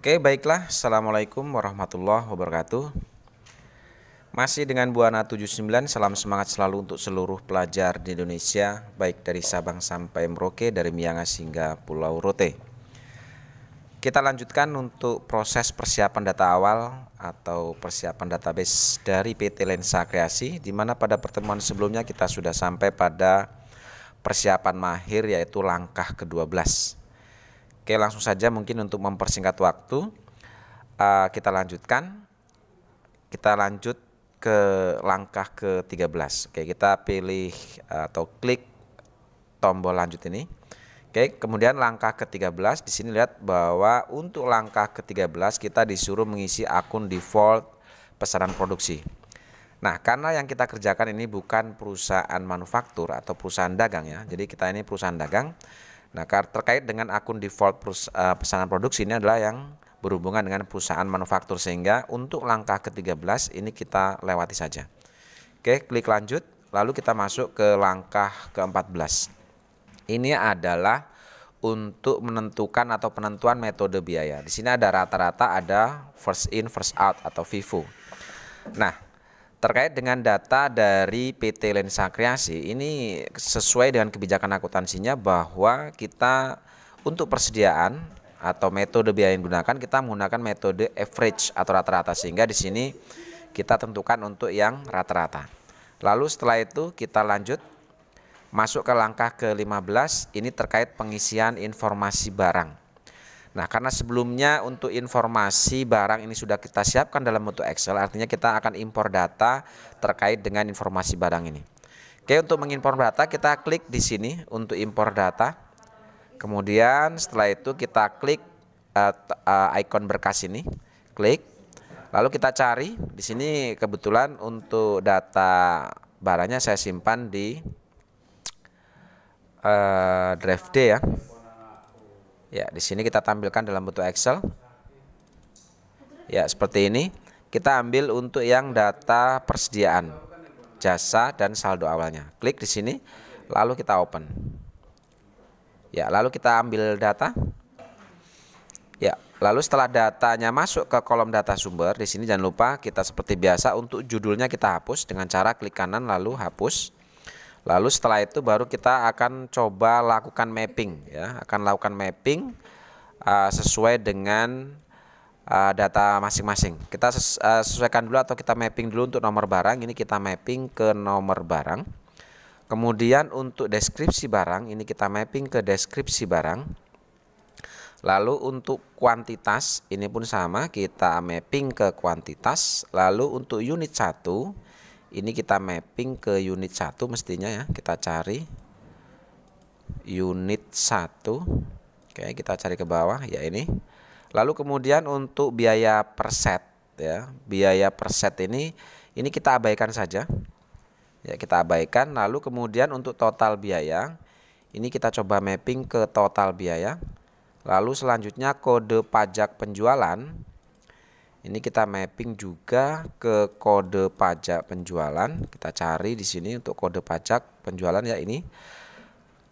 Oke, baiklah. Assalamualaikum warahmatullahi wabarakatuh. Masih dengan Buana 79, salam semangat selalu untuk seluruh pelajar di Indonesia, baik dari Sabang sampai Merauke, dari Miangas hingga Pulau Rote. Kita lanjutkan untuk proses persiapan data awal atau persiapan database dari PT Lensa Kreasi, di mana pada pertemuan sebelumnya kita sudah sampai pada persiapan mahir, yaitu langkah ke-12. Oke, langsung saja mungkin untuk mempersingkat waktu, kita lanjutkan. Kita lanjut ke langkah ke-13. Oke, kita pilih atau klik tombol lanjut ini. Oke, kemudian langkah ke-13, di sini lihat bahwa untuk langkah ke-13 kita disuruh mengisi akun default pesanan produksi. Nah, karena yang kita kerjakan ini bukan perusahaan manufaktur atau perusahaan dagang ya. Jadi kita ini perusahaan dagang. Nah, terkait dengan akun default pesanan produksi ini adalah yang berhubungan dengan perusahaan manufaktur, sehingga untuk langkah ke-13 ini kita lewati saja. Oke, klik lanjut, lalu kita masuk ke langkah ke-14. Ini adalah untuk menentukan atau penentuan metode biaya. Di sini ada rata-rata, ada first in first out atau FIFO. Nah, terkait dengan data dari PT Lensa Kreasi, ini sesuai dengan kebijakan akuntansinya bahwa kita untuk persediaan atau metode biaya yang digunakan, kita menggunakan metode average atau rata-rata, sehingga di sini kita tentukan untuk yang rata-rata. Lalu setelah itu kita lanjut masuk ke langkah ke-15, ini terkait pengisian informasi barang. Nah, karena sebelumnya untuk informasi barang ini sudah kita siapkan dalam bentuk Excel, artinya kita akan impor data terkait dengan informasi barang ini. Oke, untuk mengimpor data kita klik di sini untuk impor data. Kemudian setelah itu kita klik ikon berkas ini, klik. Lalu kita cari di sini, kebetulan untuk data barangnya saya simpan di drive D ya. Ya, di sini kita tampilkan dalam bentuk Excel. Ya, seperti ini. Kita ambil untuk yang data persediaan, jasa dan saldo awalnya. Klik di sini, lalu kita open. Ya, lalu kita ambil data. Ya, lalu setelah datanya masuk ke kolom data sumber, di sini jangan lupa kita seperti biasa untuk judulnya kita hapus dengan cara klik kanan lalu hapus. Lalu setelah itu baru kita akan coba lakukan mapping ya, akan lakukan mapping sesuai dengan data masing-masing. Kita sesuaikan dulu atau kita mapping dulu untuk nomor barang, ini kita mapping ke nomor barang. Kemudian untuk deskripsi barang, ini kita mapping ke deskripsi barang. Lalu untuk kuantitas, ini pun sama, kita mapping ke kuantitas. Lalu untuk unit 1, ini kita mapping ke unit 1 mestinya ya. Kita cari unit 1. Oke, kita cari ke bawah ya ini. Lalu kemudian untuk biaya per set ya. Biaya per set ini kita abaikan saja. Ya, kita abaikan. Lalu kemudian untuk total biaya, ini kita coba mapping ke total biaya. Lalu selanjutnya kode pajak penjualan, ini kita mapping juga ke kode pajak penjualan. Kita cari di sini untuk kode pajak penjualan ya ini.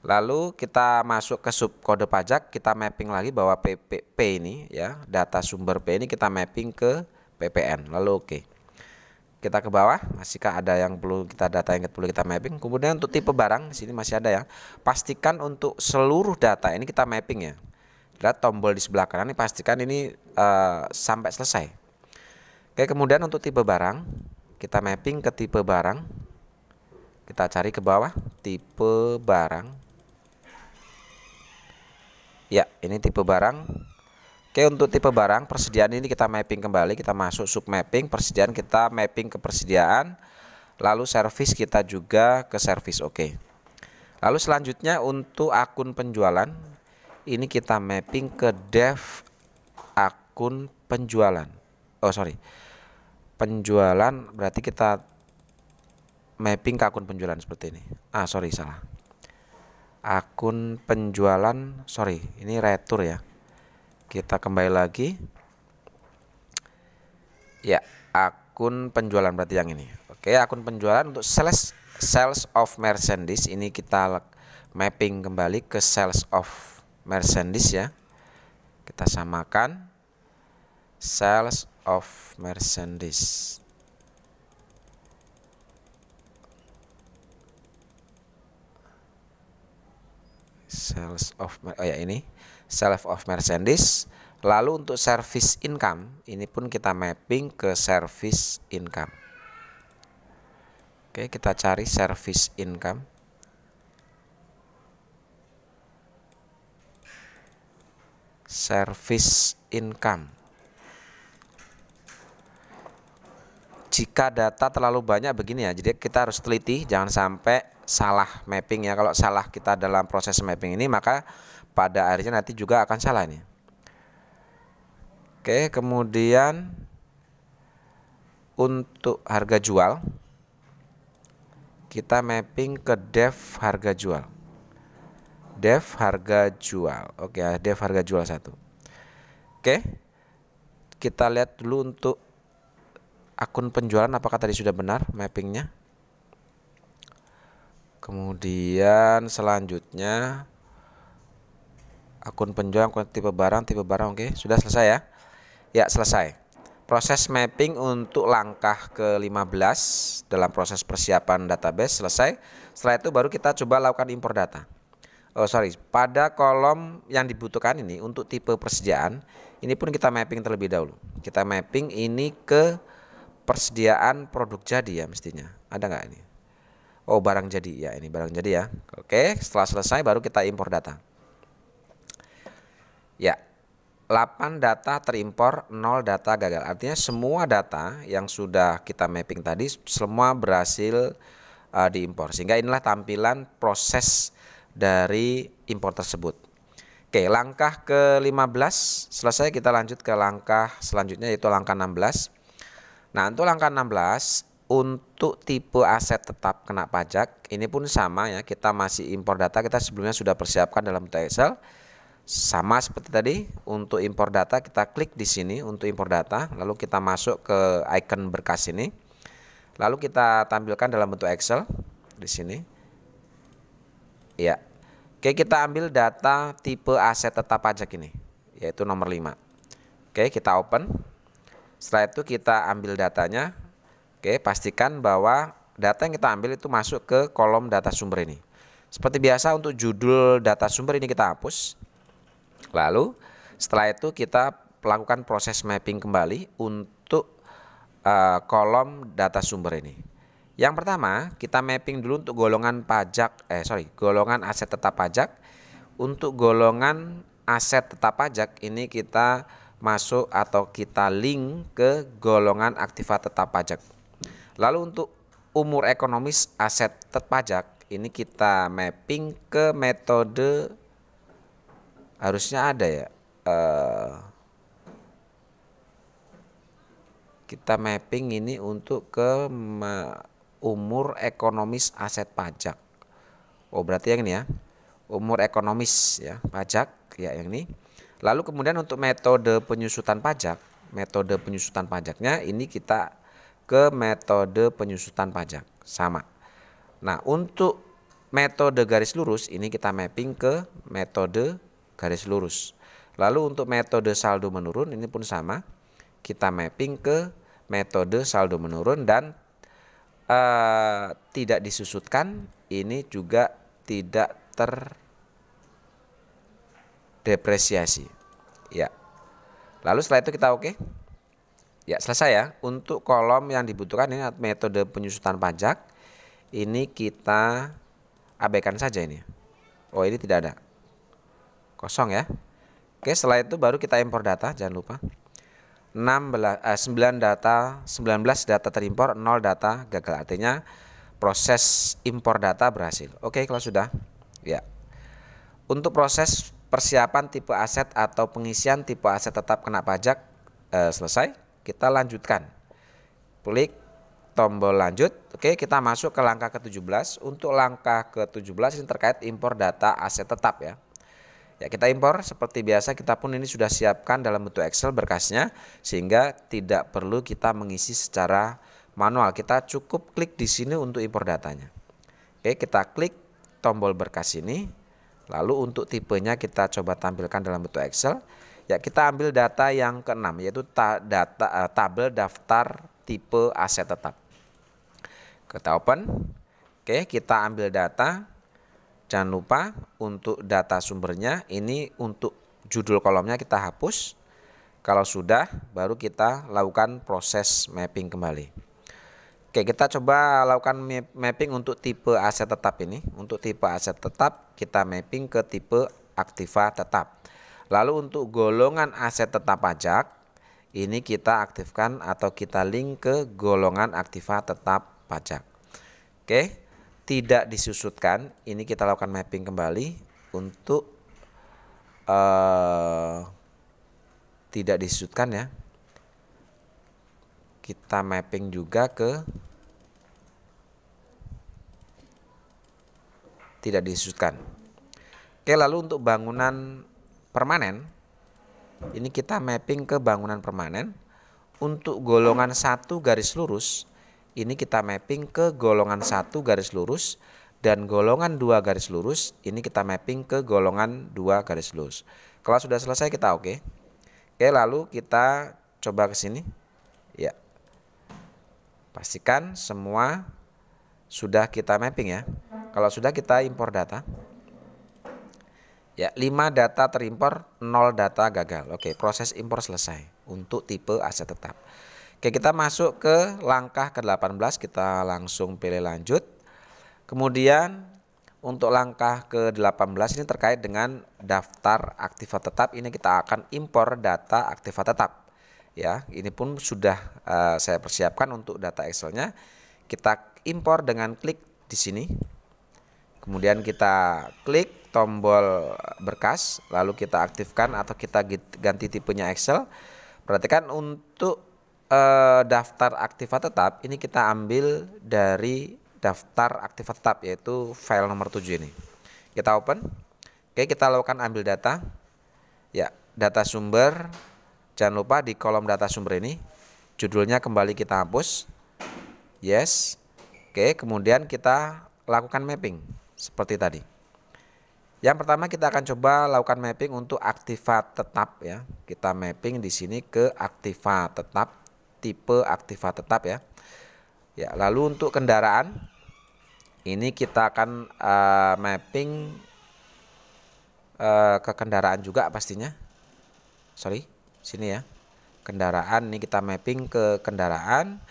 Lalu kita masuk ke sub kode pajak, kita mapping lagi bahwa PPP ini ya, data sumber P ini kita mapping ke PPN. Lalu oke. Kita ke bawah, masihkah ada yang perlu kita data yang perlu kita mapping. Kemudian untuk tipe barang di sini masih ada ya. Pastikan untuk seluruh data ini kita mapping ya. Lihat tombol di sebelah kanan ini, pastikan ini sampai selesai. Oke, kemudian untuk tipe barang, kita mapping ke tipe barang. Kita cari ke bawah, tipe barang. Ya, ini tipe barang. Oke, untuk tipe barang, persediaan ini kita mapping kembali. Kita masuk sub mapping, persediaan kita mapping ke persediaan. Lalu service kita juga ke service, oke. Lalu selanjutnya untuk akun penjualan, ini kita mapping ke dev akun penjualan. Penjualan berarti kita mapping ke akun penjualan seperti ini. Salah. Akun penjualan, ini retur ya. Kita kembali lagi. Ya, akun penjualan berarti yang ini. Oke, akun penjualan untuk sales of merchandise, ini kita mapping kembali ke sales of merchandise ya. Kita samakan. Sales of merchandise. Sales of, oh ya ini sales of merchandise. Lalu untuk service income ini pun kita mapping ke service income. Oke, kita cari service income. Service income. Jika data terlalu banyak begini ya, jadi kita harus teliti, jangan sampai salah mapping ya. Kalau salah kita dalam proses mapping ini, maka pada akhirnya nanti juga akan salah nih. Oke, kemudian untuk harga jual, kita mapping ke dev harga jual. Dev harga jual. Oke, dev harga jual 1. Oke, kita lihat dulu untuk akun penjualan apakah tadi sudah benar mappingnya. Kemudian selanjutnya akun penjualan, tipe barang, oke, sudah selesai ya. Ya, selesai. Proses mapping untuk langkah ke-15 dalam proses persiapan database selesai. Setelah itu baru kita coba lakukan impor data. Pada kolom yang dibutuhkan ini untuk tipe persediaan, ini pun kita mapping terlebih dahulu. Kita mapping ini ke persediaan produk jadi ya mestinya. Ada nggak ini? Oh, barang jadi ya, ini barang jadi ya. Oke, setelah selesai baru kita impor data. Ya, 8 data terimpor, 0 data gagal. Artinya semua data yang sudah kita mapping tadi semua berhasil diimpor. Sehingga inilah tampilan proses dari impor tersebut. Oke, langkah ke-15 selesai, kita lanjut ke langkah selanjutnya yaitu langkah 16. Nah, untuk langkah 16 untuk tipe aset tetap kena pajak ini pun sama ya, kita masih impor data, kita sebelumnya sudah persiapkan dalam bentuk Excel. Sama seperti tadi, untuk impor data kita klik di sini untuk impor data, lalu kita masuk ke icon berkas ini. Lalu kita tampilkan dalam bentuk Excel di sini. Ya. Oke, kita ambil data tipe aset tetap pajak ini, yaitu nomor 5. Oke, kita open. Setelah itu kita ambil datanya. Oke, pastikan bahwa data yang kita ambil itu masuk ke kolom data sumber ini. Seperti biasa untuk judul data sumber ini kita hapus. Lalu setelah itu kita lakukan proses mapping kembali untuk kolom data sumber ini. Yang pertama kita mapping dulu untuk golongan golongan aset tetap pajak. Untuk golongan aset tetap pajak ini kita masuk atau kita link ke golongan aktiva tetap pajak. Lalu untuk umur ekonomis aset tetap pajak ini kita mapping ke metode, harusnya ada ya, kita mapping ini untuk ke umur ekonomis aset pajak. Oh, berarti yang ini ya, umur ekonomis ya pajak ya, yang ini. Lalu kemudian untuk metode penyusutan pajak, metode penyusutan pajaknya ini kita ke metode penyusutan pajak, sama. Nah, untuk metode garis lurus ini kita mapping ke metode garis lurus. Lalu untuk metode saldo menurun ini pun sama, kita mapping ke metode saldo menurun, dan tidak disusutkan ini juga tidak terdepresiasi ya. Lalu setelah itu kita oke. Ya, selesai ya. Untuk kolom yang dibutuhkan ini metode penyusutan pajak ini kita abaikan saja ini. Oh, ini tidak ada, kosong ya. Oke, setelah itu baru kita impor data, jangan lupa. 19 data terimpor, 0 data gagal. Artinya proses impor data berhasil. Oke, kalau sudah ya. Untuk proses persiapan tipe aset atau pengisian tipe aset tetap kena pajak selesai. Kita lanjutkan. Klik tombol lanjut. Oke, kita masuk ke langkah ke-17. Untuk langkah ke-17 ini terkait impor data aset tetap ya. Ya, kita impor seperti biasa, kita pun ini sudah siapkan dalam bentuk Excel berkasnya sehingga tidak perlu kita mengisi secara manual. Kita cukup klik di sini untuk impor datanya. Oke, kita klik tombol berkas ini. Lalu untuk tipenya kita coba tampilkan dalam bentuk Excel. Ya, kita ambil data yang keenam, yaitu tabel daftar tipe aset tetap. Kita open. Oke, kita ambil data. Jangan lupa untuk data sumbernya, ini untuk judul kolomnya kita hapus. Kalau sudah, baru kita lakukan proses mapping kembali. Oke, kita coba lakukan mapping untuk tipe aset tetap ini. Untuk tipe aset tetap, kita mapping ke tipe aktiva tetap. Lalu untuk golongan aset tetap pajak, ini kita aktifkan atau kita link ke golongan aktiva tetap pajak. Oke, tidak disusutkan, ini kita lakukan mapping kembali untuk tidak disusutkan ya. Kita mapping juga ke tidak disusutkan. Oke, lalu untuk bangunan permanen, ini kita mapping ke bangunan permanen. Untuk golongan 1 garis lurus, ini kita mapping ke golongan 1 garis lurus, dan golongan 2 garis lurus, ini kita mapping ke golongan 2 garis lurus. Kalau sudah selesai kita oke. Oke, lalu kita coba ke sini. Ya. Pastikan semua sudah kita mapping ya. Kalau sudah, kita impor data. Ya, 5 data terimpor, 0 data gagal. Oke, proses impor selesai untuk tipe aset tetap. Oke, kita masuk ke langkah ke-18, kita langsung pilih lanjut. Kemudian untuk langkah ke-18 ini terkait dengan daftar aktiva tetap. Ini kita akan impor data aktiva tetap. Ya, ini pun sudah saya persiapkan untuk data Excelnya. Kita impor dengan klik di sini. Kemudian kita klik tombol berkas, lalu kita aktifkan atau kita ganti tipenya Excel. Perhatikan untuk daftar aktiva tetap, ini kita ambil dari daftar aktiva tetap, yaitu file nomor 7 ini. Kita open. Oke, kita lakukan ambil data. Ya, data sumber. Jangan lupa di kolom data sumber ini, judulnya kembali kita hapus. Yes. Oke, kemudian kita lakukan mapping seperti tadi. Yang pertama kita akan coba lakukan mapping untuk aktiva tetap ya. Kita mapping di sini ke aktiva tetap, tipe aktiva tetap ya. Ya, lalu untuk kendaraan ini kita akan mapping ke kendaraan juga pastinya. Sorry, sini ya. Kendaraan ini kita mapping ke kendaraan.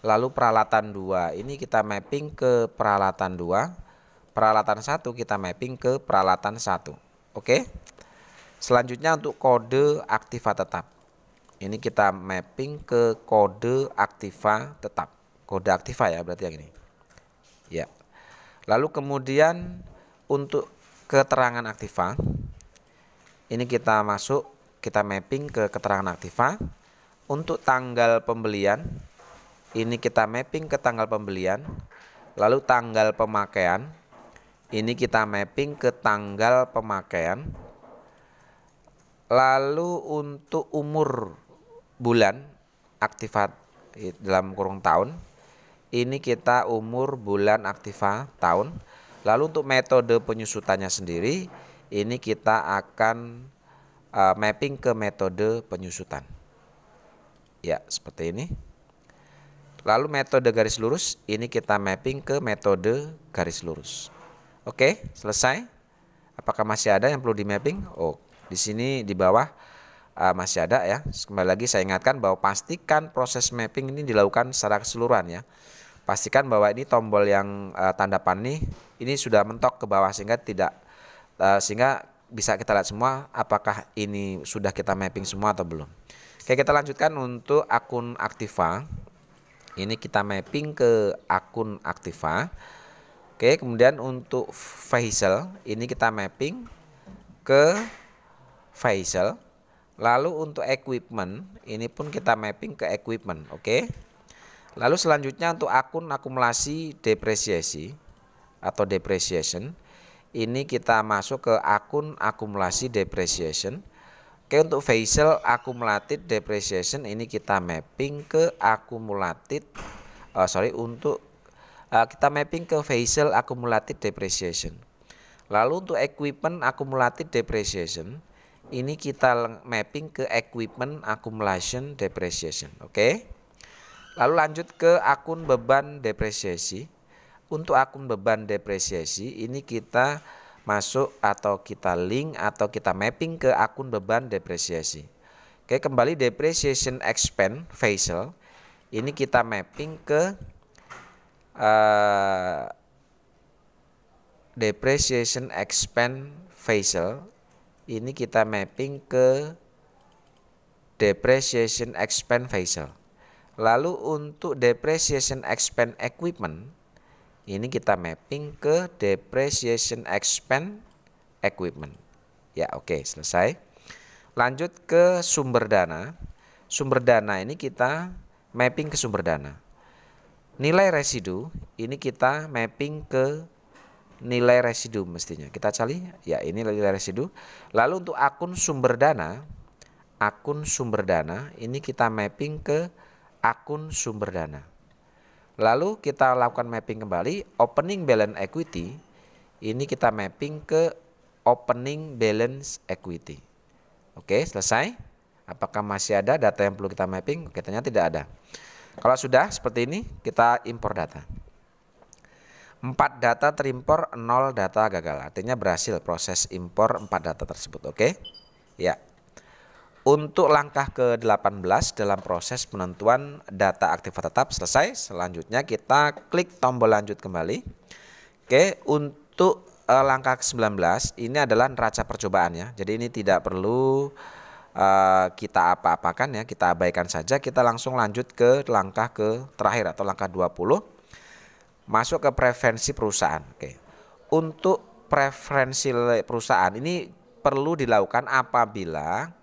Lalu peralatan 2 ini kita mapping ke peralatan 2. Peralatan 1 kita mapping ke peralatan 1. Oke. Selanjutnya untuk kode aktiva tetap. Ini kita mapping ke kode aktiva tetap. Kode aktiva ya berarti yang ini. Ya. Lalu kemudian untuk keterangan aktiva. Ini kita masuk, kita mapping ke keterangan aktiva. Untuk tanggal pembelian, ini kita mapping ke tanggal pembelian. Lalu tanggal pemakaian, ini kita mapping ke tanggal pemakaian. Lalu untuk umur bulan aktiva dalam kurung tahun, ini kita umur bulan aktiva tahun. Lalu untuk metode penyusutannya sendiri, ini kita akan mapping ke metode penyusutan. Ya, seperti ini. Lalu metode garis lurus, ini kita mapping ke metode garis lurus. Oke, selesai. Apakah masih ada yang perlu di mapping? Oh, di sini di bawah masih ada ya. Kembali lagi saya ingatkan bahwa pastikan proses mapping ini dilakukan secara keseluruhan ya. Pastikan bahwa ini tombol yang tanda panah ini sudah mentok ke bawah sehingga sehingga bisa kita lihat semua apakah ini sudah kita mapping semua atau belum. Oke, kita lanjutkan untuk akun aktiva. Ini kita mapping ke akun aktiva. Oke, kemudian untuk vehicle ini kita mapping ke vehicle. Lalu untuk equipment ini pun kita mapping ke equipment. Oke. Lalu selanjutnya untuk akun akumulasi depresiasi atau depreciation, ini kita masuk ke akun akumulasi depreciation. Oke, untuk vehicle accumulated depreciation ini kita mapping ke accumulated kita mapping ke vehicle accumulated depreciation. Lalu untuk equipment accumulated depreciation ini kita mapping ke equipment accumulation depreciation. Oke. Lalu lanjut ke akun beban depresiasi. Untuk akun beban depresiasi ini kita masuk atau kita link atau kita mapping ke akun beban depresiasi. Oke, kembali depreciation expense facial ini kita mapping ke depreciation expense facial ini kita mapping ke depreciation expense facial. Lalu untuk depreciation expense equipment ini kita mapping ke depreciation expense equipment. Ya, oke, selesai. Lanjut ke sumber dana. Sumber dana ini kita mapping ke sumber dana. Nilai residu ini kita mapping ke nilai residu mestinya. Kita cari ya, ini nilai residu. Lalu untuk akun sumber dana ini kita mapping ke akun sumber dana. Lalu kita lakukan mapping kembali opening balance equity ini kita mapping ke opening balance equity. Oke, selesai. Apakah masih ada data yang perlu kita mapping? Oke, ternyata tidak ada. Kalau sudah seperti ini kita impor data. 4 data terimpor, 0 data gagal. Artinya berhasil proses impor 4 data tersebut. Oke. Ya. Untuk langkah ke-18 dalam proses penentuan data aktiva tetap selesai. Selanjutnya kita klik tombol lanjut kembali. Oke, untuk langkah ke-19 ini adalah neraca percobaan ya. Jadi ini tidak perlu kita apa-apakan ya, kita abaikan saja. Kita langsung lanjut ke langkah ke terakhir atau langkah 20. Masuk ke preferensi perusahaan. Oke. Untuk preferensi perusahaan ini perlu dilakukan apabila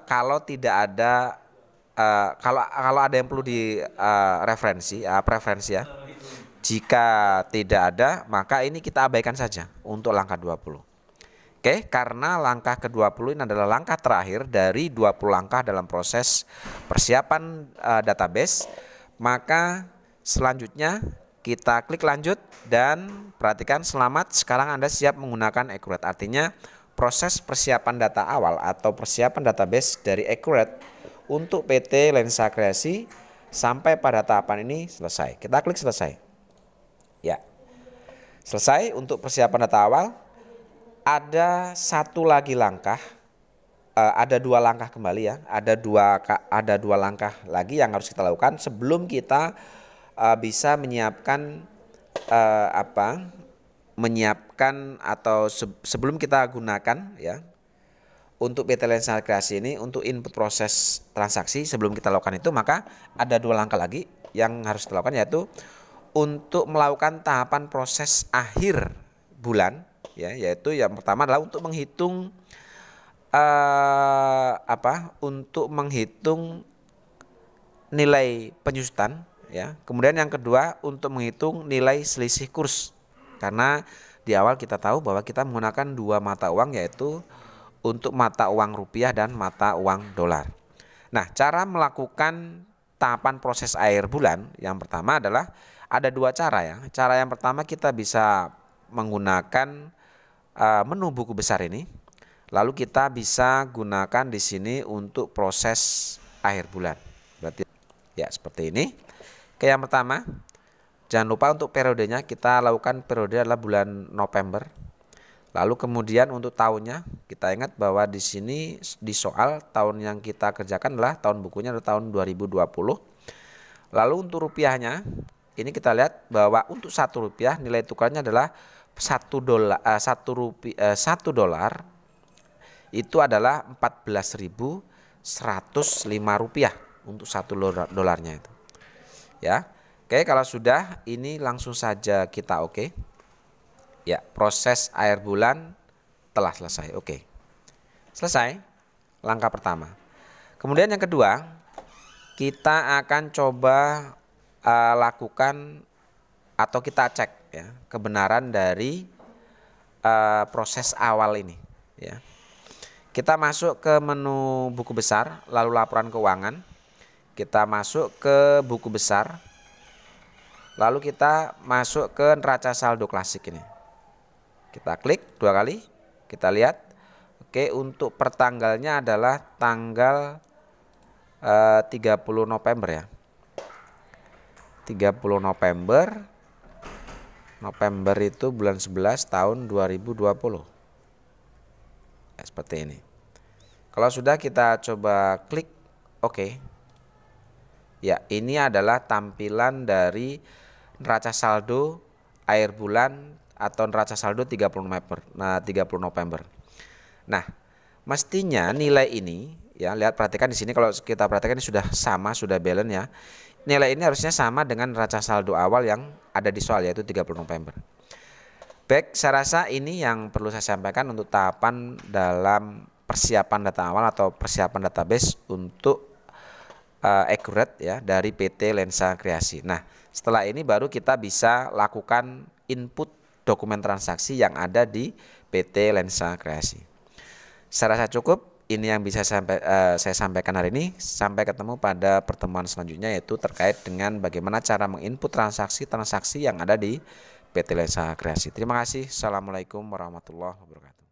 kalau tidak ada kalau ada yang perlu di preferensi ya. Jika tidak ada, maka ini kita abaikan saja untuk langkah 20. Oke, karena langkah ke-20 ini adalah langkah terakhir dari 20 langkah dalam proses persiapan database, maka selanjutnya kita klik lanjut dan perhatikan selamat, sekarang Anda siap menggunakan Accurate. Artinya proses persiapan data awal atau persiapan database dari Accurate untuk PT Lensa Kreasi sampai pada tahapan ini selesai. Kita klik selesai. Ya, selesai untuk persiapan data awal. Ada satu lagi langkah, ada 2 langkah kembali ya. Ada dua langkah lagi yang harus kita lakukan sebelum kita bisa menyiapkan menyiapkan atau sebelum kita gunakan ya untuk PT Lensa Kreasi ini untuk input proses transaksi. Sebelum kita lakukan itu, maka ada 2 langkah lagi yang harus kita lakukan, yaitu untuk melakukan tahapan proses akhir bulan ya, yaitu yang pertama adalah untuk menghitung untuk menghitung nilai penyusutan ya. Kemudian yang kedua untuk menghitung nilai selisih kurs. Karena di awal kita tahu bahwa kita menggunakan 2 mata uang, yaitu untuk mata uang rupiah dan mata uang dolar. Nah, cara melakukan tahapan proses akhir bulan yang pertama adalah ada 2 cara ya. Cara yang pertama kita bisa menggunakan menu buku besar ini. Lalu kita bisa gunakan di sini untuk proses akhir bulan. Berarti ya seperti ini. Oke, yang pertama jangan lupa untuk periodenya kita lakukan periode adalah bulan November. Lalu kemudian untuk tahunnya kita ingat bahwa di sini di soal tahun yang kita kerjakan adalah tahun bukunya adalah tahun 2020. Lalu untuk rupiahnya ini kita lihat bahwa untuk 1 rupiah nilai tukarnya adalah 1 dolar itu adalah 14.105 rupiah untuk 1 dolarnya itu. Ya. Oke, kalau sudah ini langsung saja kita oke. Ya, proses akhir bulan telah selesai. Oke. Selesai langkah pertama. Kemudian yang kedua, kita akan coba lakukan atau kita cek ya kebenaran dari proses awal ini ya. Kita masuk ke menu buku besar, lalu laporan keuangan. Kita masuk ke buku besar. Lalu kita masuk ke neraca saldo klasik ini. Kita klik 2 kali, kita lihat. Oke, untuk pertanggalnya adalah tanggal 30 November ya. 30 November. November itu bulan 11 tahun 2020. Ya, seperti ini. Kalau sudah, kita coba klik OK. Ya, ini adalah tampilan dari neraca saldo akhir bulan atau neraca saldo 30 November. Nah, 30 November. Nah, mestinya nilai ini ya, perhatikan di sini, kalau kita perhatikan ini sudah sama, sudah balance ya. Nilai ini harusnya sama dengan neraca saldo awal yang ada di soal, yaitu 30 November. Baik, saya rasa ini yang perlu saya sampaikan untuk tahapan dalam persiapan data awal atau persiapan database untuk accurate ya dari PT Lensa Kreasi. Nah, setelah ini baru kita bisa lakukan input dokumen transaksi yang ada di PT Lensa Kreasi. Saya rasa cukup. Ini yang bisa saya sampaikan hari ini. Sampai ketemu pada pertemuan selanjutnya, yaitu terkait dengan bagaimana cara menginput transaksi yang ada di PT Lensa Kreasi. Terima kasih. Assalamualaikum warahmatullahi wabarakatuh.